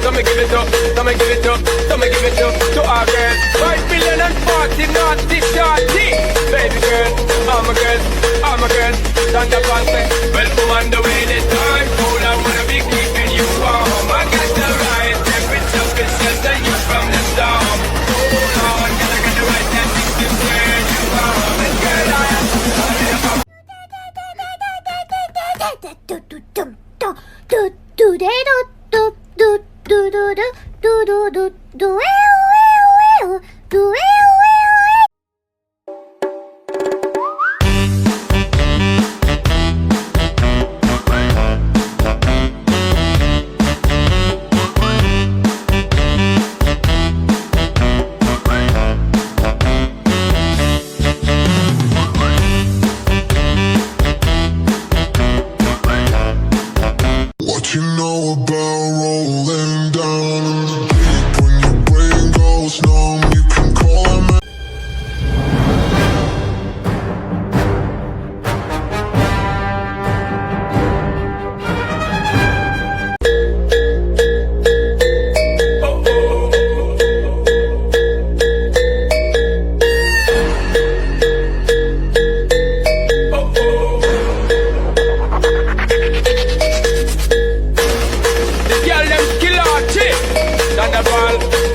so me give it up, so me give it up, so me give it up to our girl. 5 billion and 40 naughty shorty. Baby girl, I'm a girl, I'm a girl. Stand up and say, well, come on the way this time. Cool, I wanna be keeping you warm. I got the right temperature, could shelter you from the storm. Hold on, girl, I got the right tactics to turn you on. And girl, I am What you know about rolling down in the deep? When your brain goes numb, you can call me.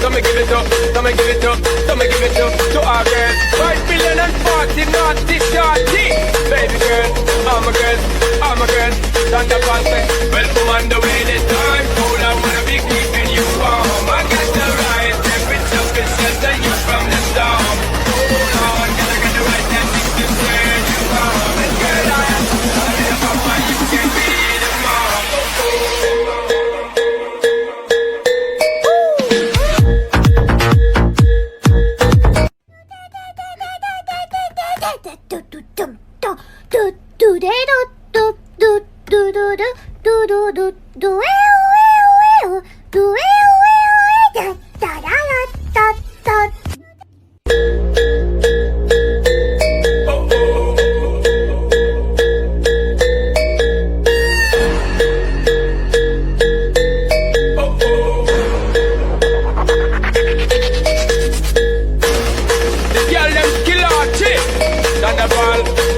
so me give it up, so me give it up, so me give it up to our girl. 5 billion and 40 naughty shorty. Baby girl, I'm a girl, I'm a girl. Stand up and say, well, come on the way this time. Cool, I wanna be keeping you warm. I got the right temperature, could shelter you from the storm. Hold on, girl, I got the right tactics to turn you on. And girl, I am sorry about why you can be the mom.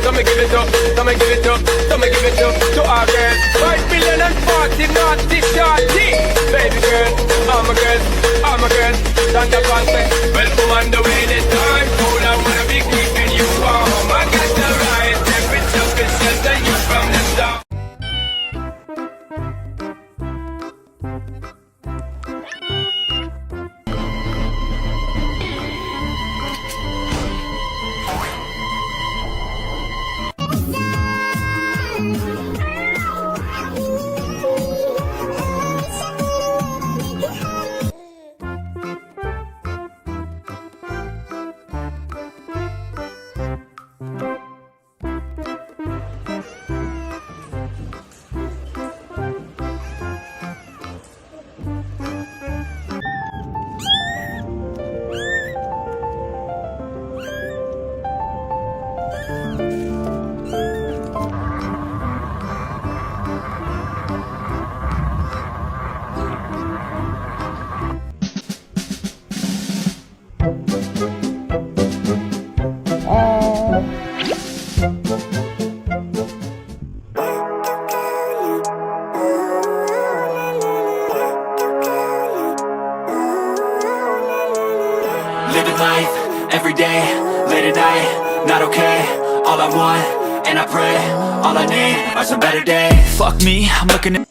So me give it up, so me give it up, so me give it up to our girl. 5 billion and 40 naughty shorty. Baby girl, I'm a girl, I'm a girl. Stand up and say, well, come on the way this time. Cool, I wanna be keeping you warm. I got the right temperature, could shelter you from the storm. Living life, every day, late at night, not okay. All I want, and I pray, all I need are some better days. Fuck me, I'm looking at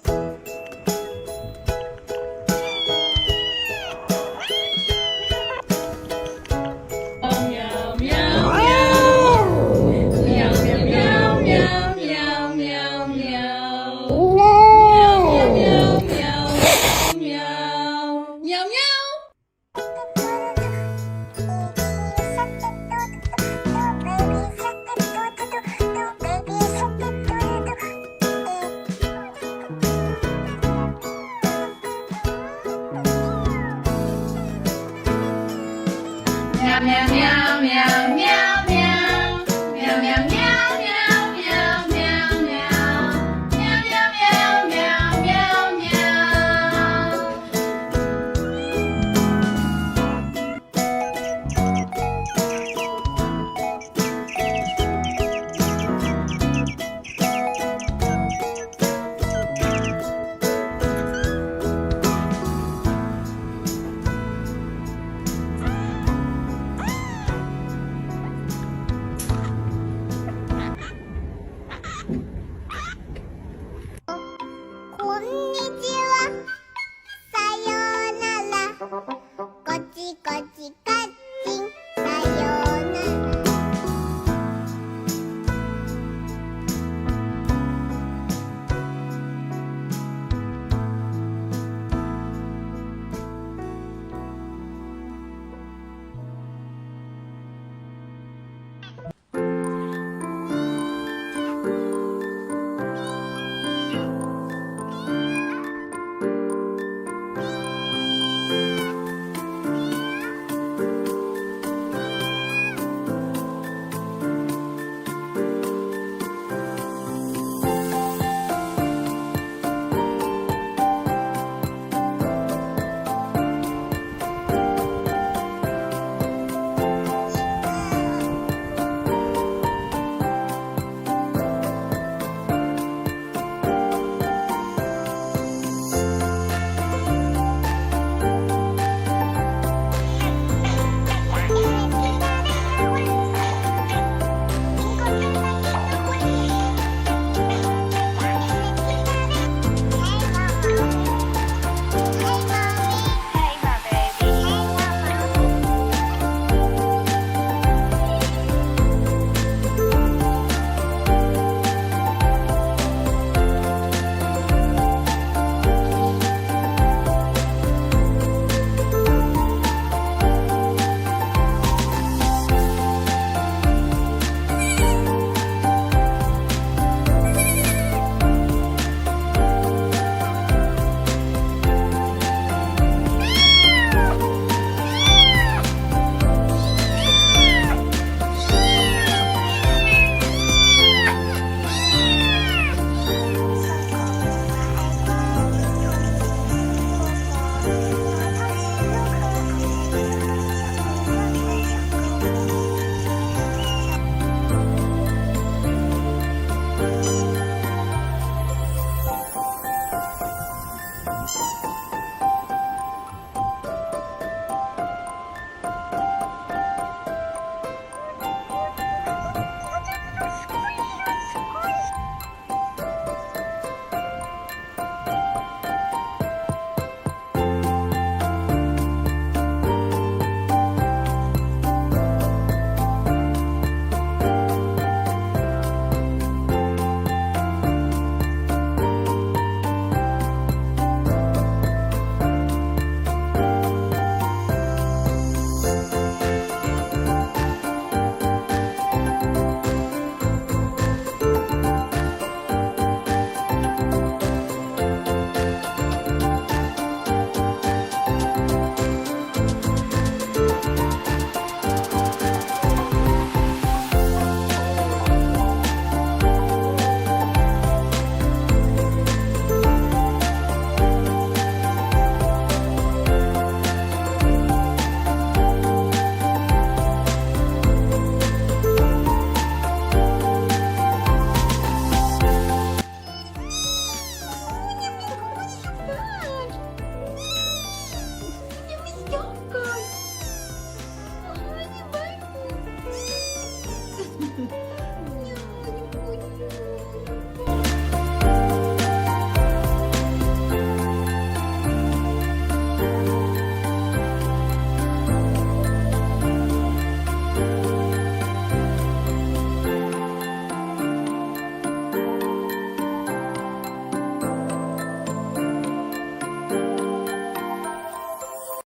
meow, meow, meow, meow, meow.